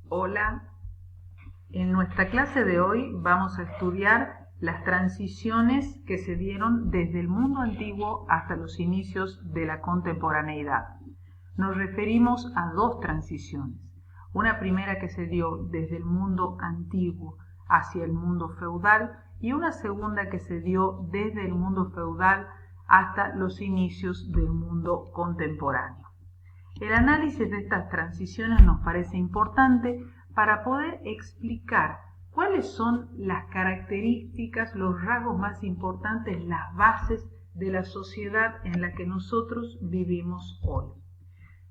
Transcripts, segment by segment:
Hola, en nuestra clase de hoy vamos a estudiar las transiciones que se dieron desde el mundo antiguo hasta los inicios de la contemporaneidad. Nos referimos a dos transiciones. Una primera que se dio desde el mundo antiguo hacia el mundo feudal y una segunda que se dio desde el mundo feudal hasta los inicios del mundo contemporáneo. El análisis de estas transiciones nos parece importante para poder explicar cuáles son las características, los rasgos más importantes, las bases de la sociedad en la que nosotros vivimos hoy.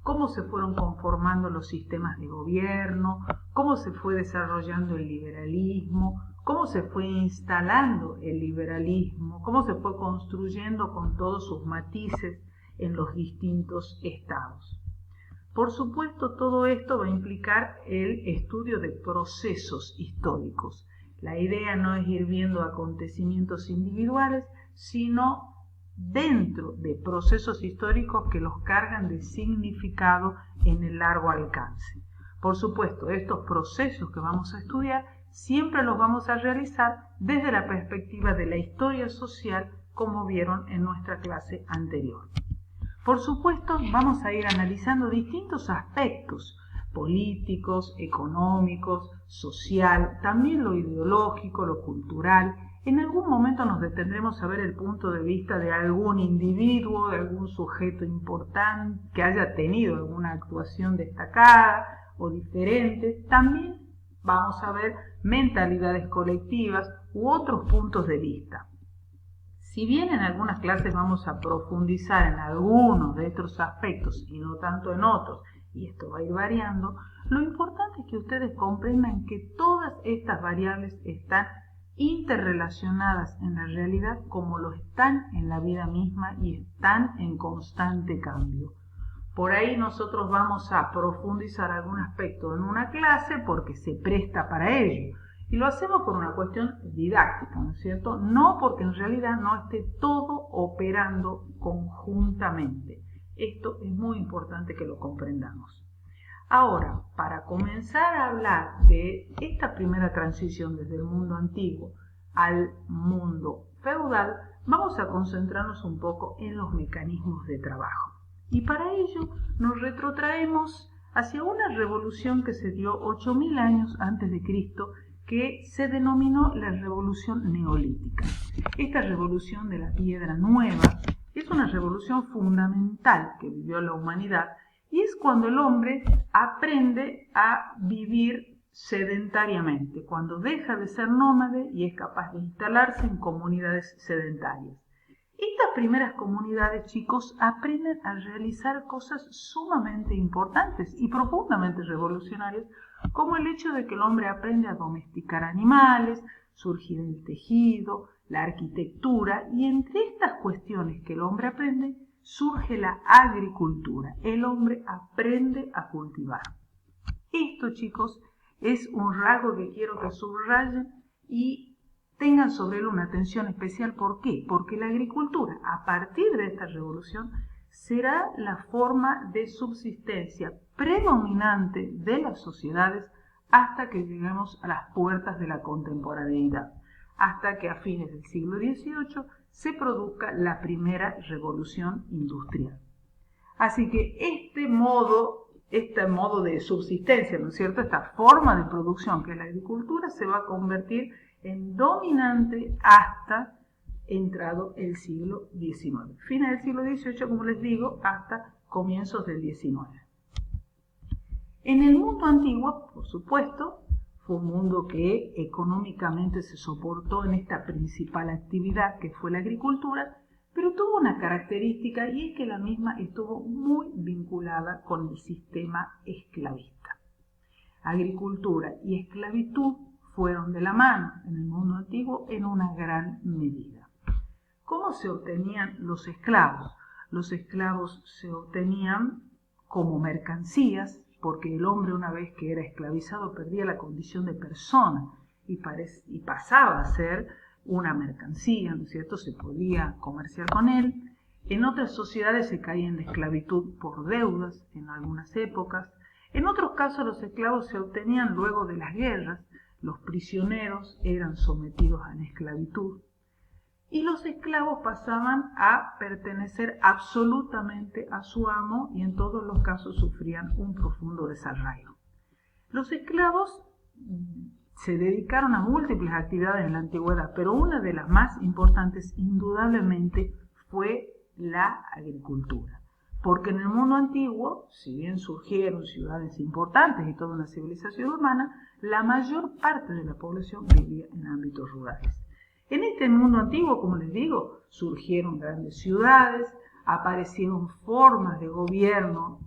Cómo se fueron conformando los sistemas de gobierno, cómo se fue desarrollando el liberalismo, cómo se fue instalando el liberalismo, cómo se fue construyendo con todos sus matices en los distintos estados. Por supuesto, todo esto va a implicar el estudio de procesos históricos. La idea no es ir viendo acontecimientos individuales, sino dentro de procesos históricos que los cargan de significado en el largo alcance. Por supuesto, estos procesos que vamos a estudiar siempre los vamos a realizar desde la perspectiva de la historia social, como vieron en nuestra clase anterior. Por supuesto, vamos a ir analizando distintos aspectos políticos, económicos, social, también lo ideológico, lo cultural. En algún momento nos detendremos a ver el punto de vista de algún individuo, de algún sujeto importante que haya tenido alguna actuación destacada o diferente. También vamos a ver mentalidades colectivas u otros puntos de vista. Si bien en algunas clases vamos a profundizar en algunos de estos aspectos y no tanto en otros, y esto va a ir variando, lo importante es que ustedes comprendan que todas estas variables están interrelacionadas en la realidad como lo están en la vida misma y están en constante cambio. Por ahí nosotros vamos a profundizar algún aspecto en una clase porque se presta para ello. Y lo hacemos por una cuestión didáctica, ¿no es cierto? No porque en realidad no esté todo operando conjuntamente. Esto es muy importante que lo comprendamos. Ahora, para comenzar a hablar de esta primera transición desde el mundo antiguo al mundo feudal, vamos a concentrarnos un poco en los mecanismos de trabajo. Y para ello nos retrotraemos hacia una revolución que se dio 8.000 años antes de Cristo, que se denominó la revolución neolítica. Esta revolución de la piedra nueva es una revolución fundamental que vivió la humanidad y es cuando el hombre aprende a vivir sedentariamente, cuando deja de ser nómade y es capaz de instalarse en comunidades sedentarias. Estas primeras comunidades, chicos, aprenden a realizar cosas sumamente importantes y profundamente revolucionarias, como el hecho de que el hombre aprende a domesticar animales, surgir el tejido, la arquitectura, y entre estas cuestiones que el hombre aprende, surge la agricultura. El hombre aprende a cultivar. Esto, chicos, es un rasgo que quiero que subrayen y tengan sobre él una atención especial. ¿Por qué? Porque la agricultura, a partir de esta revolución, será la forma de subsistencia predominante de las sociedades hasta que lleguemos a las puertas de la contemporaneidad, hasta que a fines del siglo XVIII se produzca la primera revolución industrial. Así que este modo de subsistencia, ¿no es cierto?, esta forma de producción que es la agricultura, se va a convertir en dominante hasta entrado el siglo XIX. Fines del siglo XVIII, como les digo, hasta comienzos del XIX. En el mundo antiguo, por supuesto, fue un mundo que económicamente se soportó en esta principal actividad que fue la agricultura, pero tuvo una característica y es que la misma estuvo muy vinculada con el sistema esclavista. Agricultura y esclavitud fueron de la mano en el mundo antiguo en una gran medida. ¿Cómo se obtenían los esclavos? Los esclavos se obtenían como mercancías, porque el hombre, una vez que era esclavizado, perdía la condición de persona y pasaba a ser una mercancía, ¿no es cierto? Se podía comerciar con él. En otras sociedades se caía en la esclavitud por deudas en algunas épocas. En otros casos los esclavos se obtenían luego de las guerras, los prisioneros eran sometidos a la esclavitud y los esclavos pasaban a pertenecer absolutamente a su amo y en todos los casos sufrían un profundo desarraigo. Los esclavos se dedicaron a múltiples actividades en la antigüedad, pero una de las más importantes indudablemente fue la agricultura. Porque en el mundo antiguo, si bien surgieron ciudades importantes y toda una civilización humana, la mayor parte de la población vivía en ámbitos rurales. En este mundo antiguo, como les digo, surgieron grandes ciudades, aparecieron formas de gobierno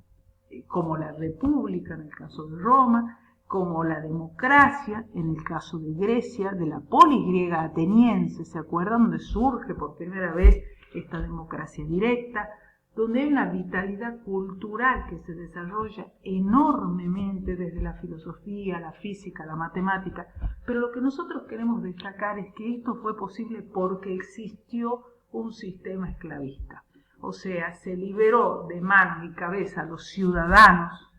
como la república en el caso de Roma, como la democracia en el caso de Grecia, de la polis griega ateniense, ¿se acuerdan? Donde surge por primera vez esta democracia directa, donde hay una vitalidad cultural que se desarrolla enormemente desde la filosofía, la física, la matemática, pero lo que nosotros queremos destacar es que esto fue posible porque existió un sistema esclavista, o sea, se liberó de manos y cabeza a los ciudadanos,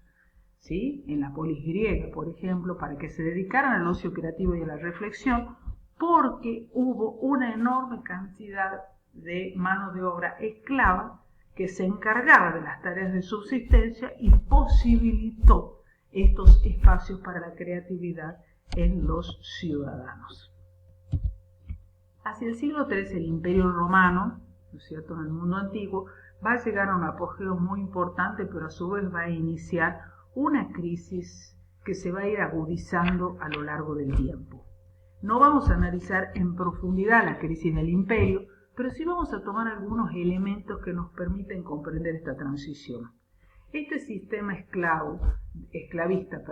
¿sí? En la polis griega, por ejemplo, para que se dedicaran al ocio creativo y a la reflexión, porque hubo una enorme cantidad de mano de obra esclava que se encargaba de las tareas de subsistencia y posibilitó estos espacios para la creatividad en los ciudadanos. Hacia el siglo III el Imperio Romano, ¿no es cierto?, en el mundo antiguo, va a llegar a un apogeo muy importante, pero a su vez va a iniciar una crisis que se va a ir agudizando a lo largo del tiempo. No vamos a analizar en profundidad la crisis del imperio, pero sí vamos a tomar algunos elementos que nos permiten comprender esta transición. Este sistema esclavista,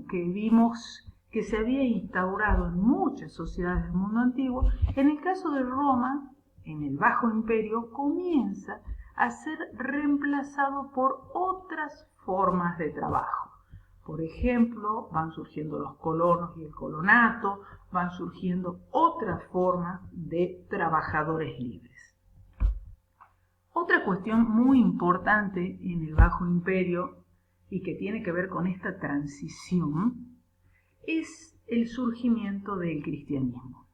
que vimos que se había instaurado en muchas sociedades del mundo antiguo, en el caso de Roma, en el Bajo Imperio, comienza a ser reemplazado por otras formas de trabajo. Por ejemplo, van surgiendo los colonos y el colonato, van surgiendo otras formas de trabajadores libres. Otra cuestión muy importante en el Bajo Imperio y que tiene que ver con esta transición es el surgimiento del cristianismo.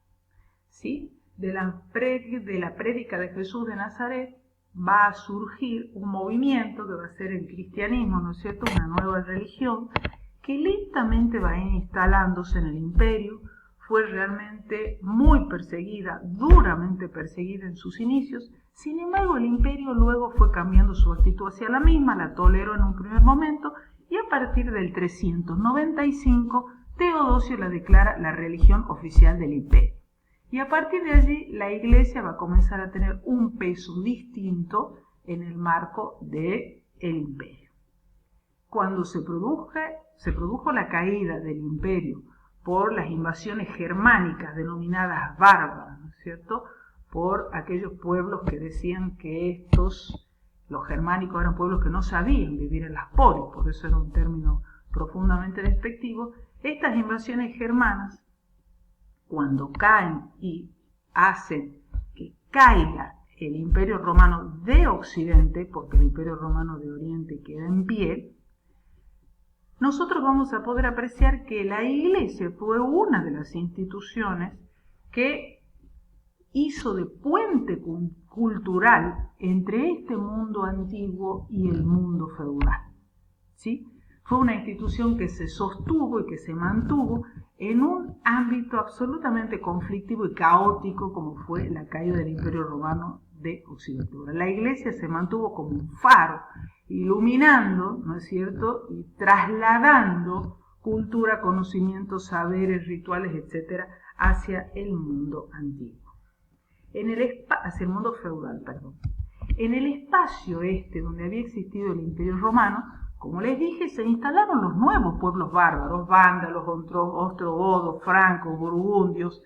¿Sí? De la prédica de Jesús de Nazaret va a surgir un movimiento que va a ser el cristianismo, ¿no es cierto?, una nueva religión que lentamente va a ir instalándose en el imperio. Fue realmente muy perseguida, duramente perseguida en sus inicios. Sin embargo, el imperio luego fue cambiando su actitud hacia la misma, la toleró en un primer momento y a partir del 395 Teodosio la declara la religión oficial del imperio. Y a partir de allí la Iglesia va a comenzar a tener un peso distinto en el marco del imperio. Cuando se produjo la caída del imperio por las invasiones germánicas denominadas bárbaras, ¿no es cierto?, por aquellos pueblos que decían que los germánicos eran pueblos que no sabían vivir en las polis, por eso era un término profundamente despectivo. Estas invasiones germanas, cuando caen y hacen que caiga el Imperio Romano de Occidente, porque el Imperio Romano de Oriente queda en pie, nosotros vamos a poder apreciar que la Iglesia fue una de las instituciones que hizo de puente cultural entre este mundo antiguo y el mundo feudal, ¿sí? Fue una institución que se sostuvo y que se mantuvo en un ámbito absolutamente conflictivo y caótico como fue la caída del Imperio Romano de Occidente. La Iglesia se mantuvo como un faro, iluminando, ¿no es cierto?, y trasladando cultura, conocimientos, saberes, rituales, etcétera, hacia el mundo antiguo. Hacia el mundo feudal, perdón. En el espacio donde había existido el Imperio Romano, como les dije, se instalaron los nuevos pueblos bárbaros, vándalos, ostrogodos, francos, burgundios,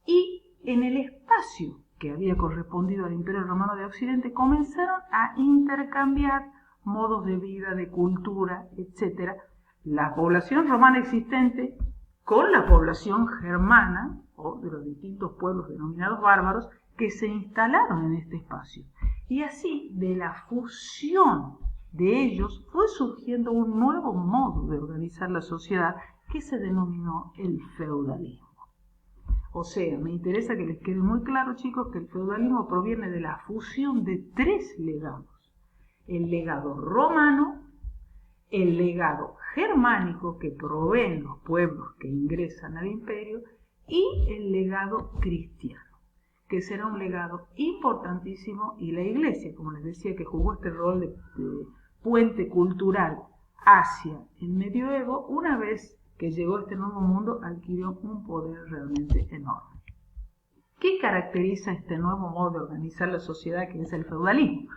y en el espacio que había correspondido al Imperio Romano de Occidente comenzaron a intercambiar modos de vida, de cultura, etc. La población romana existente con la población germana, o de los distintos pueblos denominados bárbaros, que se instalaron en este espacio. Y así, de la fusión de ellos fue surgiendo un nuevo modo de organizar la sociedad que se denominó el feudalismo. O sea, me interesa que les quede muy claro, chicos, que el feudalismo proviene de la fusión de tres legados. El legado romano, el legado germánico que proveen los pueblos que ingresan al imperio y el legado cristiano, que será un legado importantísimo, y la Iglesia, como les decía, que jugó este rol de puente cultural hacia el medioevo, una vez que llegó a este nuevo mundo, adquirió un poder realmente enorme. ¿Qué caracteriza este nuevo modo de organizar la sociedad, que es el feudalismo?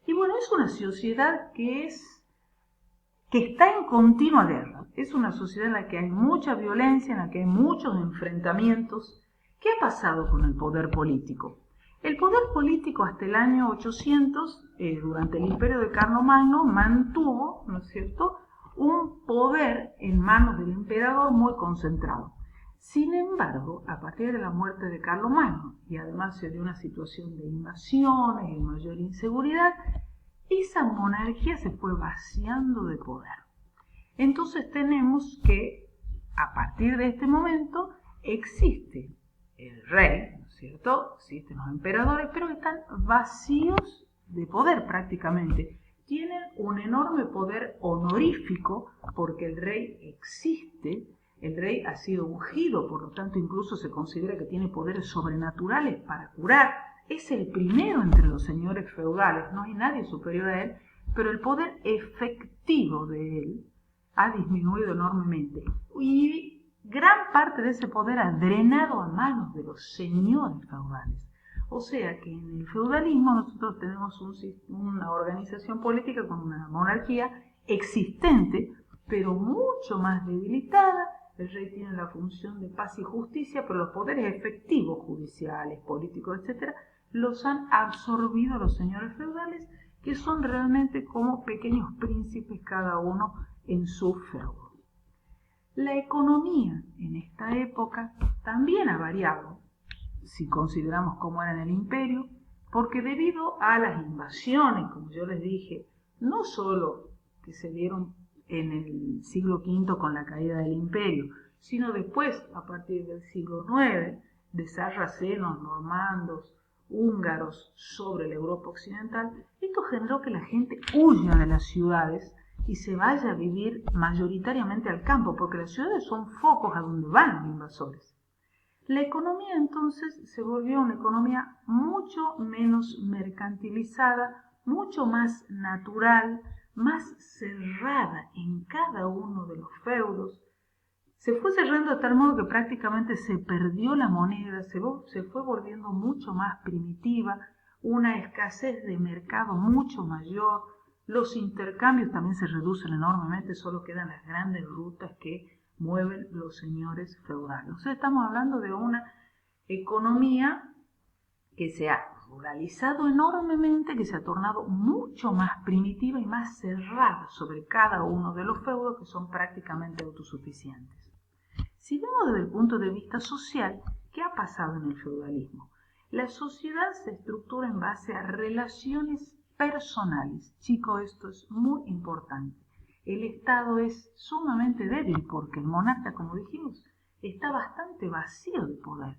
Y bueno, es una sociedad que está en continua guerra. Es una sociedad en la que hay mucha violencia, en la que hay muchos enfrentamientos. ¿Qué ha pasado con el poder político? El poder político hasta el año 800, durante el imperio de Carlomagno, mantuvo, ¿no es cierto?, un poder en manos del emperador muy concentrado. Sin embargo, a partir de la muerte de Carlomagno, y además de una situación de invasiones y mayor inseguridad, esa monarquía se fue vaciando de poder. Entonces tenemos que, a partir de este momento, existe el rey, ¿no es cierto?, existen los emperadores, pero están vacíos de poder prácticamente. Tienen un enorme poder honorífico porque el rey existe, el rey ha sido ungido, por lo tanto incluso se considera que tiene poderes sobrenaturales para curar. Es el primero entre los señores feudales, no hay nadie superior a él, pero el poder efectivo de él ha disminuido enormemente. Y gran parte de ese poder ha drenado a manos de los señores feudales. O sea que en el feudalismo nosotros tenemos una organización política con una monarquía existente, pero mucho más debilitada. El rey tiene la función de paz y justicia, pero los poderes efectivos, judiciales, políticos, etc., los han absorbido los señores feudales, que son realmente como pequeños príncipes cada uno en su feudo. La economía en esta época también ha variado, si consideramos cómo era en el imperio, porque debido a las invasiones, como yo les dije, no solo que se dieron en el siglo V con la caída del imperio, sino después, a partir del siglo IX, de sarracenos, normandos, húngaros sobre la Europa occidental, esto generó que la gente huya de las ciudades y se vaya a vivir mayoritariamente al campo, porque las ciudades son focos a donde van los invasores. La economía entonces se volvió una economía mucho menos mercantilizada, mucho más natural, más cerrada en cada uno de los feudos. Se fue cerrando de tal modo que prácticamente se perdió la moneda, se fue volviendo mucho más primitiva, una escasez de mercado mucho mayor, los intercambios también se reducen enormemente, solo quedan las grandes rutas que mueven los señores feudales. O sea, estamos hablando de una economía que se ha ruralizado enormemente, que se ha tornado mucho más primitiva y más cerrada sobre cada uno de los feudos, que son prácticamente autosuficientes. Si vemos desde el punto de vista social, ¿qué ha pasado en el feudalismo? La sociedad se estructura en base a relaciones personales. Chicos, esto es muy importante. El Estado es sumamente débil porque el monarca, como dijimos, está bastante vacío de poder.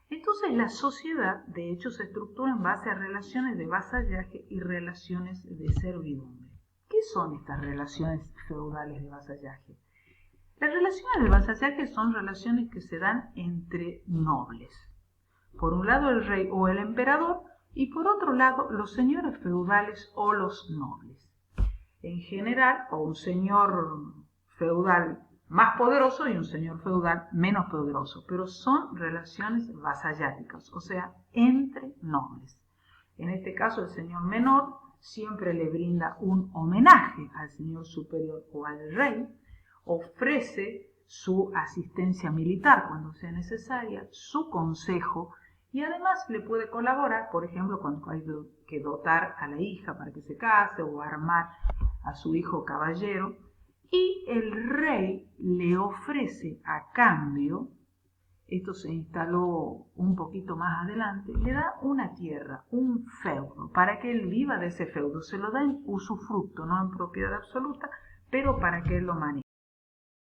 Entonces la sociedad, de hecho, se estructura en base a relaciones de vasallaje y relaciones de servidumbre. ¿Qué son estas relaciones feudales de vasallaje? Las relaciones de vasallaje son relaciones que se dan entre nobles. Por un lado el rey o el emperador y por otro lado los señores feudales o los nobles. En general, o un señor feudal más poderoso y un señor feudal menos poderoso, pero son relaciones vasalláticas, o sea, entre nobles. En este caso, el señor menor siempre le brinda un homenaje al señor superior o al rey, ofrece su asistencia militar cuando sea necesaria, su consejo, y además le puede colaborar, por ejemplo, cuando hay que dotar a la hija para que se case o armar a su hijo caballero, y el rey le ofrece a cambio esto se instaló un poquito más adelante, le da una tierra, un feudo, para que él viva de ese feudo. Se lo da en usufructo, no en propiedad absoluta, pero para que él lo maneje.